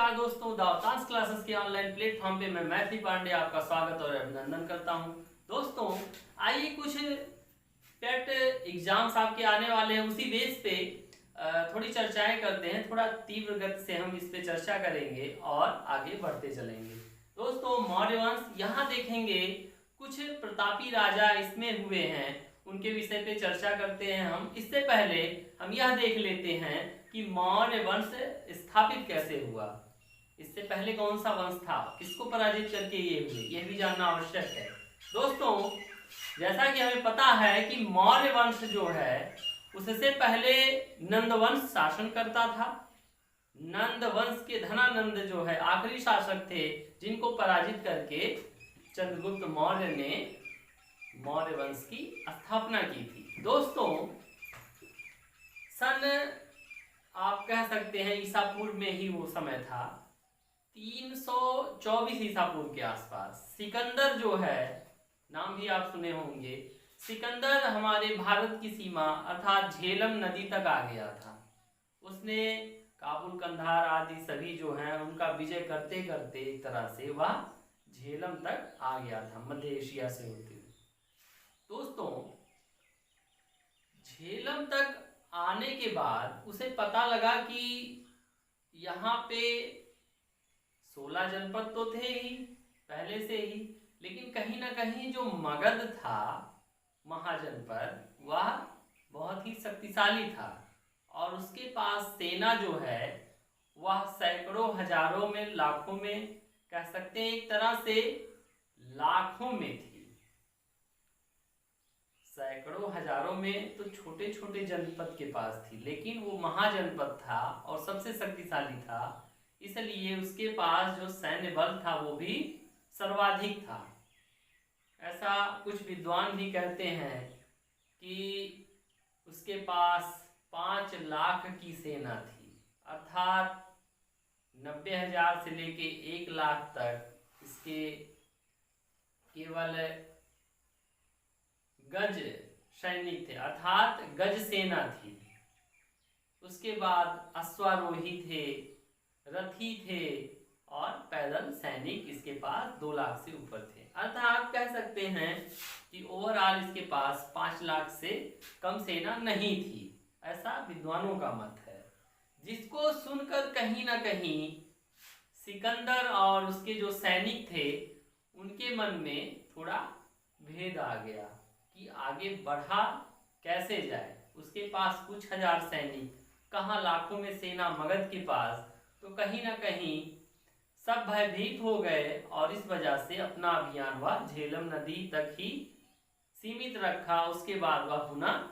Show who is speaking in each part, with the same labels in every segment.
Speaker 1: नमस्कार दोस्तों, दावतांश क्लासेस के ऑनलाइन प्लेटफॉर्म पे मैं मैथिली पांडे आपका स्वागत और अभिनंदन करता हूं। दोस्तों आइए कुछ पेट एग्जाम्स आपके आने वाले हैं, उसी बेस पे थोड़ी चर्चाएं करते हैं। थोड़ा तीव्र गति से हम इस पे चर्चा करेंगे और आगे बढ़ते चलेंगे। दोस्तों मौर्य वंश यहाँ देखेंगे, कुछ प्रतापी राजा इसमें हुए हैं, उनके विषय पे चर्चा करते हैं हम। इससे पहले हम यह देख लेते हैं कि मौर्य वंश स्थापित कैसे हुआ। इससे पहले कौन सा वंश था, किसको पराजित करके ये हुए, यह भी जानना आवश्यक है। दोस्तों जैसा कि हमें पता है कि मौर्य वंश जो है उससे पहले नंद वंश शासन करता था। नंद वंश के धनानंद जो है आखिरी शासक थे, जिनको पराजित करके चंद्रगुप्त मौर्य ने मौर्य वंश की स्थापना की थी। दोस्तों सन आप कह सकते हैं ईसा पूर्व में ही वो समय था, 324 ईसा पूर्व के आसपास। सिकंदर जो है, नाम भी आप सुने होंगे, सिकंदर हमारे भारत की सीमा अर्थात झेलम नदी तक आ गया था। उसने काबुल, कंधार आदि सभी जो हैं उनका विजय करते करते एक तरह से वह झेलम तक आ गया था, मध्य एशिया से होते हुए। दोस्तों झेलम तक आने के बाद उसे पता लगा कि यहाँ पे 16 जनपद तो थे ही पहले से ही, लेकिन कहीं ना कहीं जो मगध था महाजनपद, वह बहुत ही शक्तिशाली था और उसके पास सेना जो है वह सैकड़ों, हजारों में, लाखों में, कह सकते हैं एक तरह से लाखों में थी। सैकड़ों, हजारों में तो छोटे छोटे जनपद के पास थी, लेकिन वो महाजनपद था और सबसे शक्तिशाली था, इसलिए उसके पास जो सैन्य बल था वो भी सर्वाधिक था। ऐसा कुछ विद्वान भी कहते हैं कि उसके पास 5 लाख की सेना थी, अर्थात 90,000 से लेके 1 लाख तक इसके केवल गज सैनिक थे, अर्थात गज सेना थी। उसके बाद अश्वारोही थे, रथी थे और पैदल सैनिक इसके पास 2 लाख से ऊपर थे। अर्थात आप कह सकते हैं कि ओवरऑल इसके पास 5 लाख से कम सेना नहीं थी, ऐसा विद्वानों का मत है। जिसको सुनकर कहीं ना कहीं सिकंदर और उसके जो सैनिक थे उनके मन में थोड़ा भेद आ गया कि आगे बढ़ा कैसे जाए। उसके पास कुछ हजार सैनिक, कहाँ लाखों में सेना मगध के पास, तो कहीं ना कहीं सब भयभीत हो गए और इस वजह से अपना अभियान वह झेलम नदी तक ही सीमित रखा। उसके बाद वह पुनः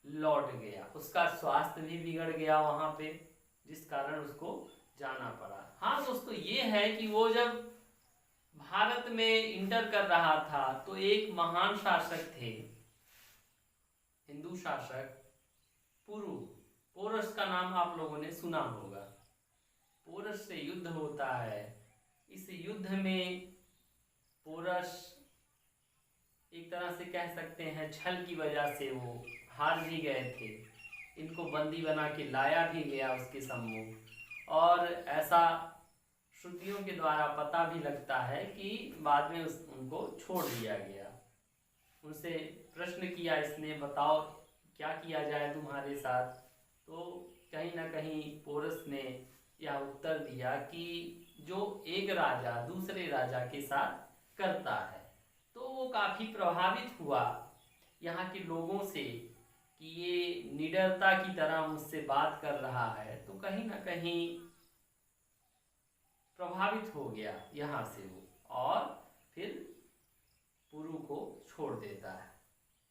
Speaker 1: लौट गया। उसका स्वास्थ्य भी बिगड़ गया वहां पे, जिस कारण उसको जाना पड़ा। हाँ दोस्तों, ये है कि वो जब भारत में इंटर कर रहा था तो एक महान शासक थे, हिंदू शासक पुरु। पोरस का नाम आप लोगों ने सुना होगा। पोरस से युद्ध होता है। इस युद्ध में पोरस एक तरह से कह सकते हैं छल की वजह से वो हार भी गए थे। इनको बंदी बना के लाया भी गया उसके सम्मुख, और ऐसा श्रुतियों के द्वारा पता भी लगता है कि बाद में उनको छोड़ दिया गया। उनसे प्रश्न किया इसने, बताओ क्या किया जाए तुम्हारे साथ, तो कहीं ना कहीं पोरस ने यह उत्तर दिया कि जो एक राजा दूसरे राजा के साथ करता है। तो वो काफी प्रभावित हुआ यहाँ के लोगों से कि ये निडरता की तरह मुझसे बात कर रहा है, तो कहीं ना कहीं प्रभावित हो गया यहाँ से वो, और फिर पुरु को छोड़ देता है।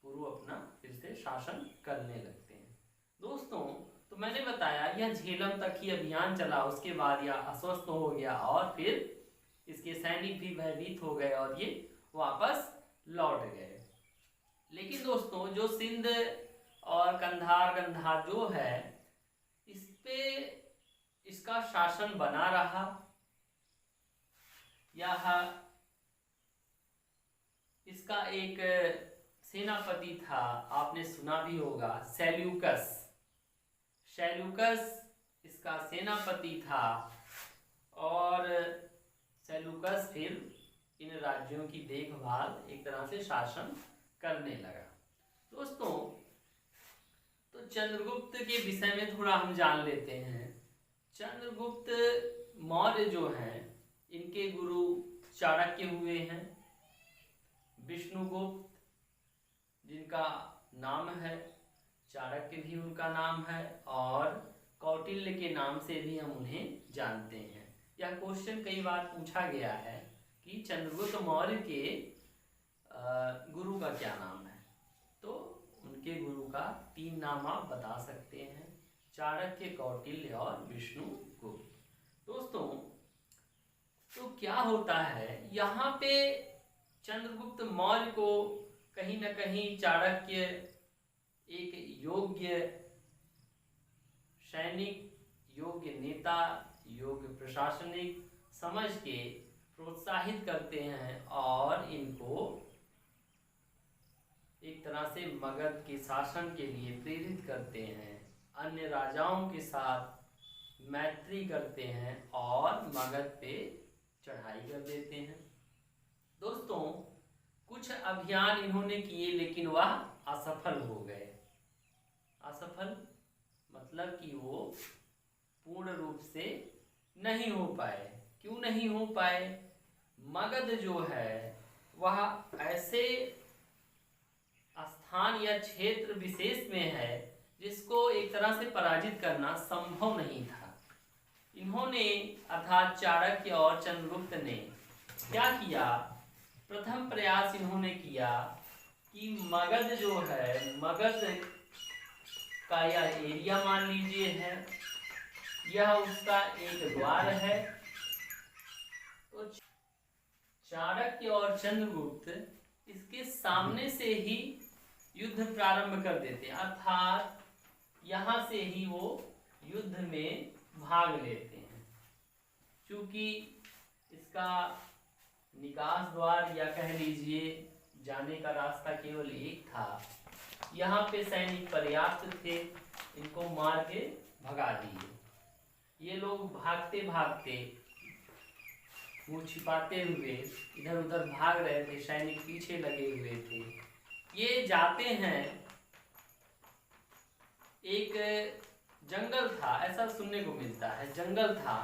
Speaker 1: पुरु अपना फिर से शासन करने लगते हैं। दोस्तों तो मैंने बताया यह झेलम तक ही अभियान चला, उसके बाद यह अस्वस्थ हो गया और फिर इसके सैनिक भी भयभीत हो गए और ये वापस लौट गए। लेकिन दोस्तों जो सिंध और कंधार जो है, इस पे इसका शासन बना रहा। यह इसका एक सेनापति था, आपने सुना भी होगा, सेल्यूकस। सेल्यूकस इसका सेनापति था और सेलूकस फिर इन राज्यों की देखभाल एक तरह से शासन करने लगा। दोस्तों, तो चंद्रगुप्त के विषय में थोड़ा हम जान लेते हैं। चंद्रगुप्त मौर्य जो हैं, इनके गुरु चाणक्य हुए हैं, विष्णुगुप्त जिनका नाम है, चाणक्य भी उनका नाम है, और कौटिल्य के नाम से भी हम उन्हें जानते हैं। यह क्वेश्चन कई बार पूछा गया है कि चंद्रगुप्त मौर्य के गुरु का क्या नाम है। तो उनके गुरु का 3 नाम आप बता सकते हैं, चाणक्य, कौटिल्य और विष्णुगुप्त। दोस्तों, तो क्या होता है, यहाँ पे चंद्रगुप्त मौर्य को कहीं न कहीं चाणक्य एक योग्य सैनिक, योग्य नेता, योग्य प्रशासनिक समझ के प्रोत्साहित करते हैं और इनको एक तरह से मगध के शासन के लिए प्रेरित करते हैं, अन्य राजाओं के साथ मैत्री करते हैं और मगध पे चढ़ाई कर देते हैं। दोस्तों, कुछ अभियान इन्होंने किए लेकिन वह असफल हो गए। असफल मतलब कि वो पूर्ण रूप से नहीं हो पाए। क्यों नहीं हो पाए? मगध जो है वह ऐसे स्थान या क्षेत्र विशेष में है जिसको एक तरह से पराजित करना संभव नहीं था। इन्होंने अर्थात चाणक्य और चंद्रगुप्त ने क्या किया? प्रथम प्रयास इन्होंने किया कि मगध जो है, मगध का यह एरिया मान लीजिए है, यह उसका एक द्वार है। तो चाणक्य और चंद्रगुप्त इसके सामने से ही युद्ध प्रारंभ कर देते हैं, अर्थात यहाँ से ही वो युद्ध में भाग लेते हैं। क्योंकि इसका निकास द्वार या कह लीजिए जाने का रास्ता केवल एक था, यहाँ पे सैनिक पर्याप्त थे, इनको मार के भगा दिए। ये लोग भागते भागते, मुँह छिपाते हुए इधर उधर भाग रहे थे, सैनिक पीछे लगे हुए थे। ये जाते हैं, एक जंगल था, ऐसा सुनने को मिलता है, जंगल था,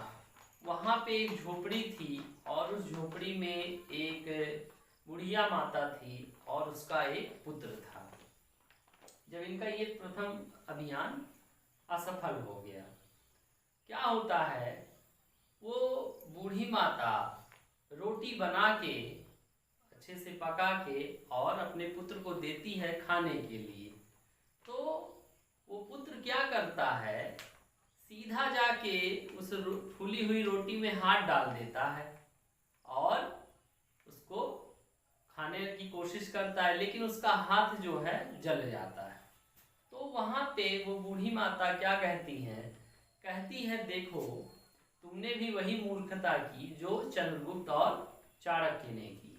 Speaker 1: वहाँ पे एक झोपड़ी थी और उस झोपड़ी में एक बुढ़िया माता थी और उसका एक पुत्र था। जब इनका ये प्रथम अभियान असफल हो गया, क्या होता है, वो बूढ़ी माता रोटी बना के अच्छे से पका के और अपने पुत्र को देती है खाने के लिए। तो वो पुत्र क्या करता है, सीधा जाके उस फूली हुई रोटी में हाथ डाल देता है और उसको खाने की कोशिश करता है, लेकिन उसका हाथ जो है जल जाता है। तो वहाँ पे वो बूढ़ी माता क्या कहती है, देखो तुमने भी वही मूर्खता की जो चंद्रगुप्त और चाणक्य ने की।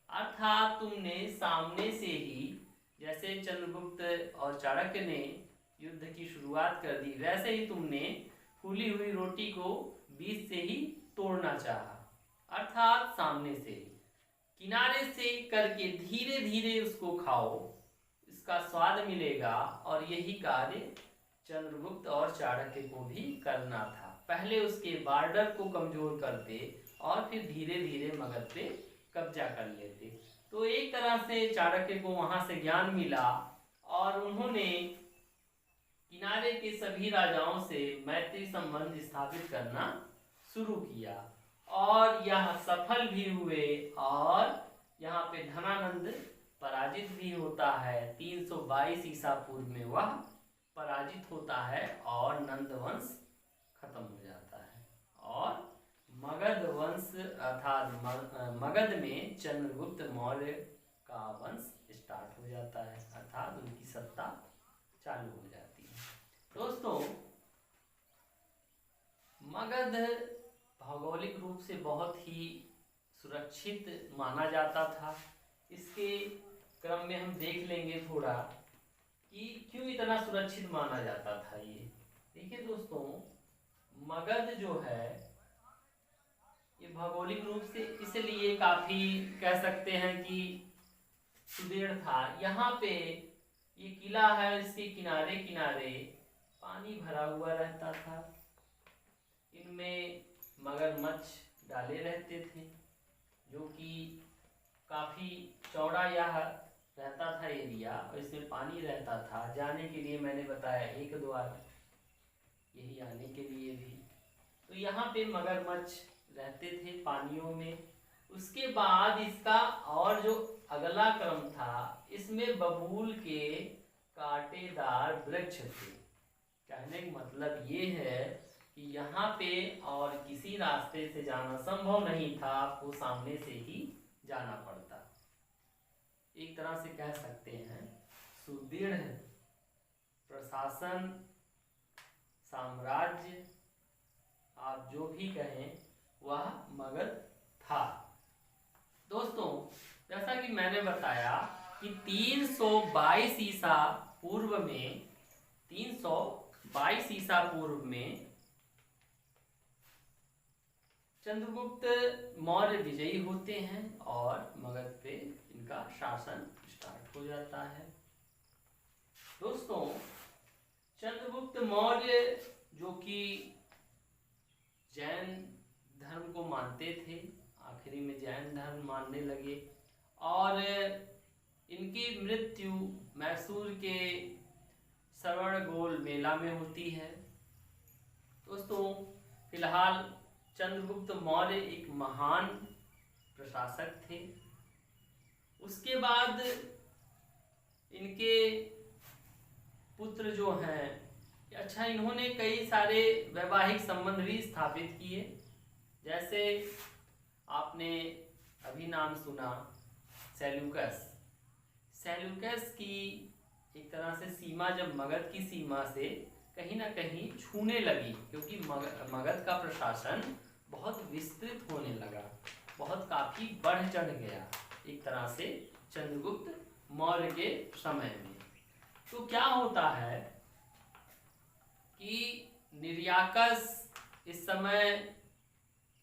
Speaker 1: अर्थात तुमने सामने से ही, जैसे चंद्रगुप्त और चाणक्य ने युद्ध की शुरुआत कर दी, वैसे ही तुमने फूली हुई रोटी को बीच से ही तोड़ना चाहा। अर्थात सामने से, किनारे से करके धीरे धीरे उसको खाओ, इसका स्वाद मिलेगा। और यही कार्य चंद्रगुप्त और चाणक्य को भी करना था। पहले उसके बॉर्डर को कमजोर करते और फिर धीरे धीरे मगध पे कब्जा कर लेते। तो एक तरह से चाणक्य को वहां से ज्ञान मिला और उन्होंने किनारे के सभी राजाओं से मैत्री संबंध स्थापित करना शुरू किया और यह सफल भी हुए। और यहाँ पे धनानंद पराजित भी होता है। 322 ईसा पूर्व में वह पराजित होता है और नंद वंश खत्म हो जाता है और मगध वंश अर्थात मगध में चंद्रगुप्त मौर्य का वंश स्टार्ट हो जाता है, अर्थात उनकी सत्ता चालू हो जाती है। दोस्तों, मगध भौगोलिक रूप से बहुत ही सुरक्षित माना जाता था। इसके क्रम में हम देख लेंगे थोड़ा कि क्यों इतना सुरक्षित माना जाता था ये। देखिए दोस्तों, मगध जो है ये भौगोलिक रूप से इसलिए काफी कह सकते हैं कि सुदृढ़ था। यहाँ पे ये किला है, इसके किनारे किनारे पानी भरा हुआ रहता था। इनमें मगरमच्छ डाले रहते थे, जो कि काफी चौड़ा यह रहता था एरिया, और इसमें पानी रहता था। जाने के लिए मैंने बताया एक द्वार, यही आने के लिए भी। तो यहाँ पे मगरमच्छ रहते थे पानियों में। उसके बाद इसका और जो अगला क्रम था, इसमें बबूल के कांटेदार वृक्ष थे। कहने का मतलब ये है कि यहाँ पे और किसी रास्ते से जाना संभव नहीं था, आपको सामने से ही जाना पड़ता। एक तरह से कह सकते हैं सुदृढ़ प्रशासन, साम्राज्य, आप जो भी कहें, वह मगध था। दोस्तों, जैसा कि मैंने बताया कि 322 ईसा पूर्व में 322 ईसा पूर्व में चंद्रगुप्त मौर्य विजयी होते हैं और मगध पे इनका शासन स्टार्ट हो जाता है। दोस्तों, चंद्रगुप्त मौर्य जो कि जैन धर्म को मानते थे, आखिरी में जैन धर्म मानने लगे, और इनकी मृत्यु मैसूर के श्रवणबेल मेला में होती है। दोस्तों, फिलहाल चंद्रगुप्त मौर्य एक महान प्रशासक थे। उसके बाद इनके पुत्र जो हैं, अच्छा, इन्होंने कई सारे वैवाहिक संबंध भी स्थापित किए। जैसे आपने अभी नाम सुना सेल्यूकस। सेल्यूकस की एक तरह से सीमा जब मगध की सीमा से कहीं ना कहीं छूने लगी, क्योंकि मगध का प्रशासन बहुत विस्तृत होने लगा, बहुत काफी बढ़ चढ़ गया एक तरह से चंद्रगुप्त मौर्य के समय में। तो क्या होता है कि निर्याकस इस समय,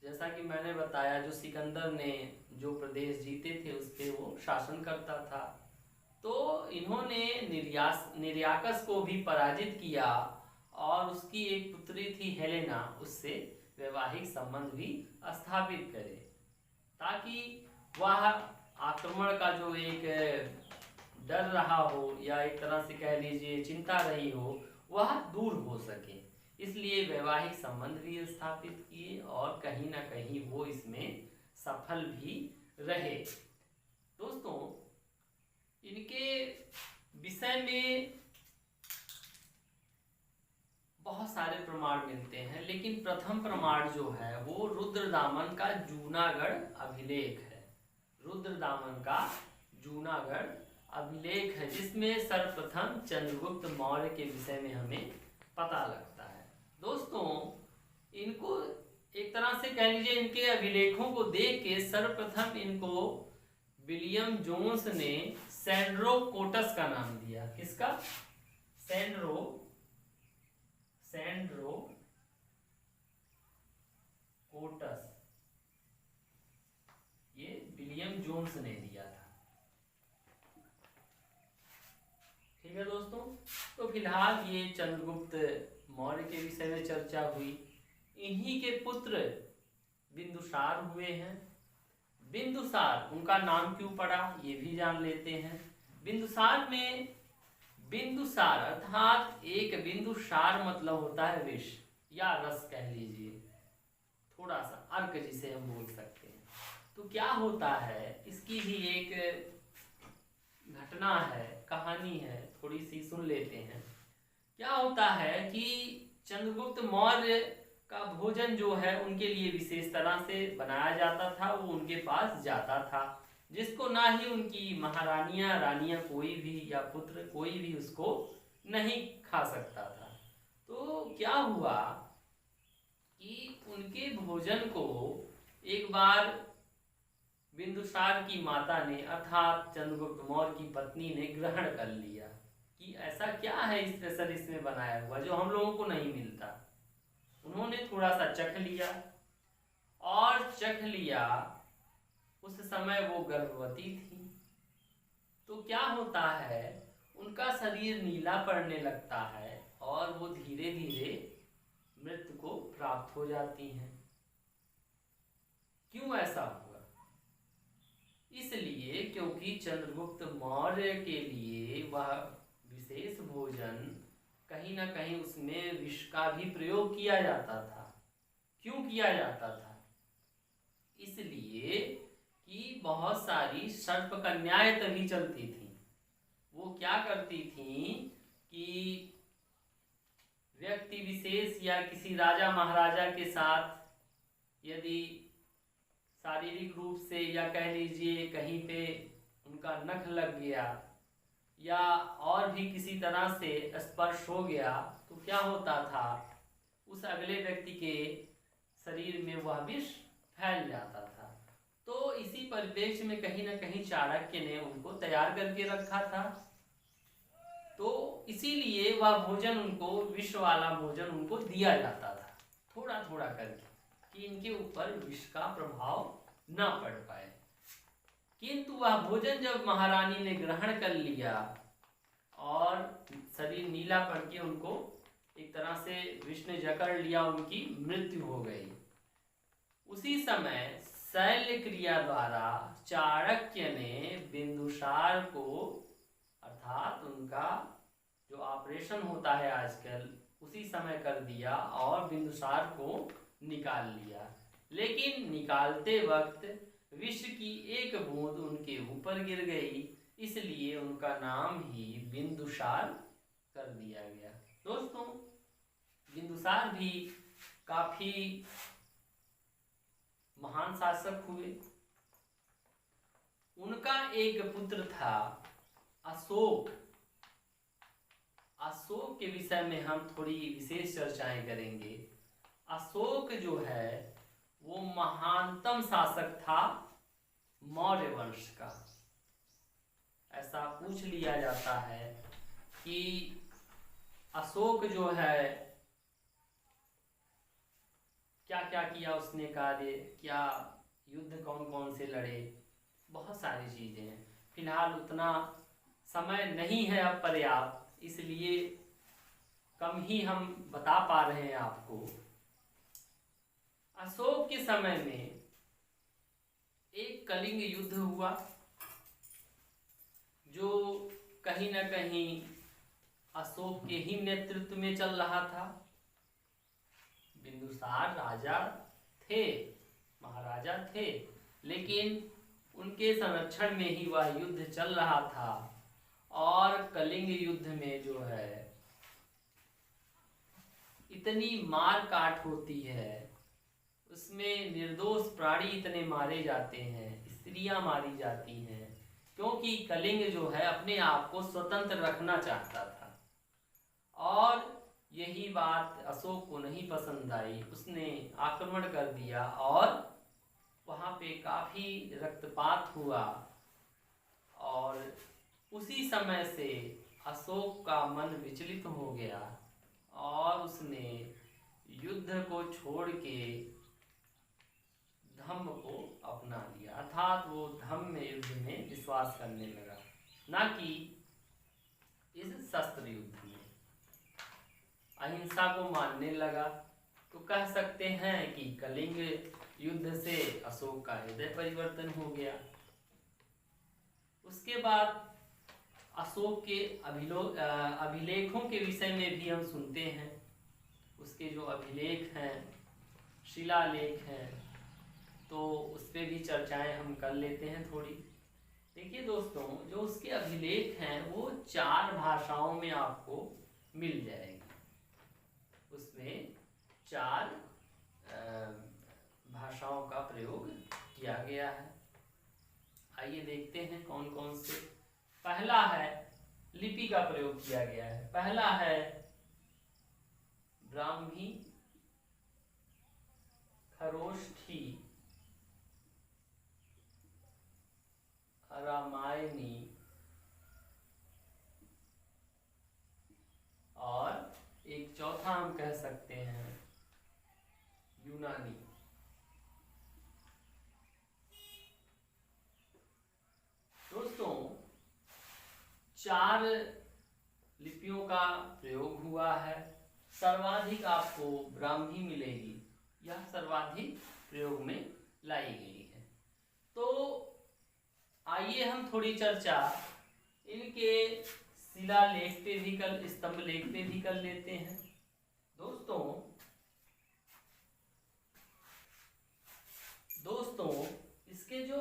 Speaker 1: जैसा कि मैंने बताया, जो सिकंदर ने जो प्रदेश जीते थे उस पे वो शासन करता था। तो इन्होंने निर्याकस को भी पराजित किया और उसकी एक पुत्री थी हेलेना, उससे वैवाहिक संबंध भी स्थापित करे, ताकि वह आक्रमण का जो एक डर रहा हो, या एक तरह से कह लीजिए चिंता रही हो, वह दूर हो सके। इसलिए वैवाहिक संबंध भी स्थापित किए और कहीं ना कहीं वो इसमें सफल भी रहे। दोस्तों, इनके विषय में बहुत सारे प्रमाण मिलते हैं, लेकिन प्रथम प्रमाण जो है वो रुद्रदामन का जूनागढ़ अभिलेख है। रुद्रदामन का जूनागढ़ अभिलेख है, जिसमें सर्वप्रथम चंद्रगुप्त मौर्य के विषय में हमें पता लगता है। दोस्तों, इनको एक तरह से कह लीजिए, इनके अभिलेखों को देख के सर्वप्रथम इनको विलियम जोन्स ने सैंड्रो कोटस का नाम दिया। किसका? सैंड्रो कोटस, ये विलियम जोन्स ने दिया था। ठीक है दोस्तों, तो फिलहाल ये चंद्रगुप्त मौर्य के विषय में चर्चा हुई। इन्हीं के पुत्र बिंदुसार हुए हैं। बिंदुसार, उनका नाम क्यों पड़ा ये भी जान लेते हैं। बिंदुसार में बिंदुसार अर्थात एक बिंदुसार मतलब होता है विष या रस कह लीजिए, थोड़ा सा अर्क जिसे हम बोल सकते हैं। तो क्या होता है, इसकी भी एक घटना है, कहानी है, थोड़ी सी सुन लेते हैं। क्या होता है कि चंद्रगुप्त मौर्य का भोजन जो है उनके लिए विशेष तरह से बनाया जाता था, वो उनके पास जाता था, जिसको ना ही उनकी महारानियां, रानियां कोई भी या पुत्र कोई भी उसको नहीं खा सकता था। तो क्या हुआ कि उनके भोजन को एक बार बिंदुसार की माता ने अर्थात चंद्रगुप्त मौर्य की पत्नी ने ग्रहण कर लिया कि ऐसा क्या है स्पेशल इसमें बनाया हुआ जो हम लोगों को नहीं मिलता। उन्होंने थोड़ा सा चख लिया और चख लिया, उस समय वो गर्भवती थी। तो क्या होता है, उनका शरीर नीला पड़ने लगता है और वो धीरे धीरे मृत्यु को प्राप्त हो जाती हैं। क्यों ऐसा हुआ? इसलिए क्योंकि चंद्रगुप्त मौर्य के लिए वह विशेष भोजन कहीं ना कहीं उसमें विष का भी प्रयोग किया जाता था। क्यों किया जाता था? इसलिए कि बहुत सारी सर्प कन्याएं तभी चलती थी। वो क्या करती थी कि व्यक्ति विशेष या किसी राजा महाराजा के साथ यदि शारीरिक रूप से या कह लीजिए कहीं पे उनका नख लग गया या और भी किसी तरह से स्पर्श हो गया, तो क्या होता था, उस अगले व्यक्ति के शरीर में वह विष फैल जाता था। तो इसी परिप्रेक्ष्य में कहीं ना कहीं चाणक्य ने उनको तैयार करके रखा था। तो इसीलिए वह भोजन उनको, विष वाला भोजन उनको दिया जाता था थोड़ा थोड़ा करके, कि इनके ऊपर विष का प्रभाव न पड़ पाए। किंतु वह भोजन जब महारानी ने ग्रहण कर लिया और शरीर नीला पड़ के उनको एक तरह से विष ने जकड़ लिया, उनकी मृत्यु हो गई। उसी समय शल्य क्रिया द्वारा चाणक्य ने बिंदुसार को, अर्थात उनका जो ऑपरेशन होता है आजकल, उसी समय कर दिया और बिंदुसार को निकाल लिया। लेकिन निकालते वक्त विष की एक बूंद उनके ऊपर गिर गई, इसलिए उनका नाम ही बिंदुसार कर दिया गया। दोस्तों, बिंदुसार भी काफी महान शासक हुए। उनका एक पुत्र था अशोक। अशोक के विषय में हम थोड़ी विशेष चर्चाएं करेंगे। अशोक जो है वो महानतम शासक था मौर्य वंश का। ऐसा पूछ लिया जाता है कि अशोक जो है क्या क्या किया उसने कार्य, क्या युद्ध कौन कौन से लड़े, बहुत सारी चीजें हैं। फिलहाल उतना समय नहीं है अब पर्याप्त, इसलिए कम ही हम बता पा रहे हैं आपको। अशोक के समय में एक कलिंग युद्ध हुआ जो कहीं न कहीं अशोक के ही नेतृत्व में चल रहा था। बिंदुसार राजा थे, महाराजा थे, लेकिन उनके संरक्षण में ही वह युद्ध चल रहा था। और कलिंग युद्ध में जो है इतनी मार काट होती है, उसमें निर्दोष प्राणी इतने मारे जाते हैं, स्त्रियां मारी जाती हैं, क्योंकि कलिंग जो है अपने आप को स्वतंत्र रखना चाहता था। और यही बात अशोक को नहीं पसंद आई, उसने आक्रमण कर दिया और वहाँ पे काफी रक्तपात हुआ। और उसी समय से अशोक का मन विचलित हो गया और उसने युद्ध को छोड़ के धम्म को अपना लिया, अर्थात वो धम्म युद्ध में विश्वास करने लगा, ना कि इस शस्त्र युद्ध में। अहिंसा को मानने लगा। तो कह सकते हैं कि कलिंग युद्ध से अशोक का हृदय परिवर्तन हो गया। उसके बाद अशोक के अभिलेखों के विषय में भी हम सुनते हैं। उसके जो अभिलेख हैं, शिलालेख हैं, तो उस पर भी चर्चाएं हम कर लेते हैं थोड़ी। देखिए दोस्तों, जो उसके अभिलेख हैं वो 4 भाषाओं में आपको मिल जाएगी। उसमें 4 भाषाओं का प्रयोग किया गया है। आइए देखते हैं कौन कौन से। पहला है, लिपि का प्रयोग किया गया है। पहला है ब्राह्मी, खरोष्ठी, रामायणी और एक चौथा हम कह सकते हैं यूनानी। 4 लिपियों का प्रयोग हुआ है। सर्वाधिक आपको ब्राह्मी मिलेगी, यह सर्वाधिक प्रयोग में लाई गई है। तो आइए हम थोड़ी चर्चा इनके शिलालेख पे भी कर, स्तंभ लेख पे भी कर लेते हैं। दोस्तों इसके जो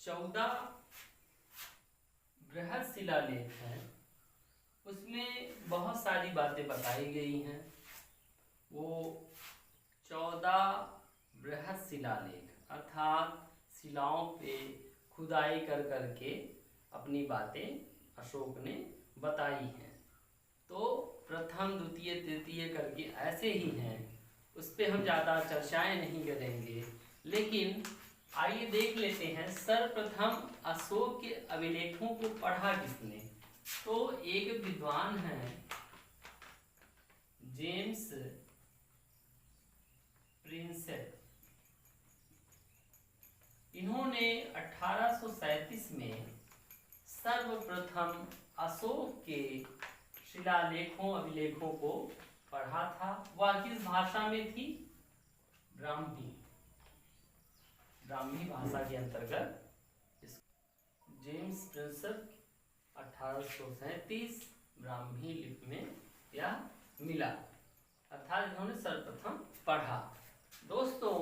Speaker 1: 14 बृहद शिलालेख हैं उसमें बहुत सारी बातें बताई गई हैं। वो 14 बृहद शिलालेख अर्थात शिलाओं पे खुदाई कर करके अपनी बातें अशोक ने बताई हैं। तो प्रथम, द्वितीय, तृतीय करके ऐसे ही हैं, उस पर हम ज़्यादा चर्चाएं नहीं करेंगे। लेकिन आइए देख लेते हैं सर्वप्रथम अशोक के अभिलेखों को पढ़ा किसने। तो एक विद्वान हैं जेम्स प्रिंसेप। इन्होंने 1837 में सर्वप्रथम अशोक के शिलालेखों अभिलेखों को पढ़ा था। वह किस भाषा में थी? ब्राह्मी भाषा के अंतर्गत जेम्स प्रिंसेप 1837 ब्राह्मी लिपि में यह मिला, अर्थात इन्होंने सर्वप्रथम पढ़ा। दोस्तों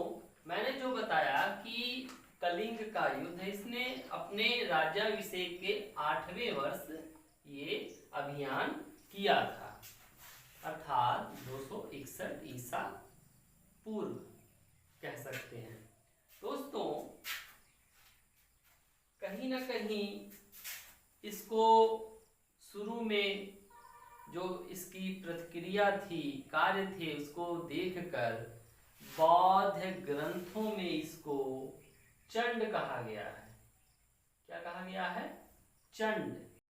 Speaker 1: मैंने जो बताया कि कलिंग का युद्ध, इसने अपने राज्याभिषेक के 8वें वर्ष ये अभियान किया था, अर्थात 261 ईसा पूर्व कह सकते हैं। दोस्तों कहीं ना कहीं इसको शुरू में जो इसकी प्रतिक्रिया थी, कार्य थे, उसको देखकर बौद्ध ग्रंथों में इसको चंड कहा गया है। क्या कहा गया है? चंड।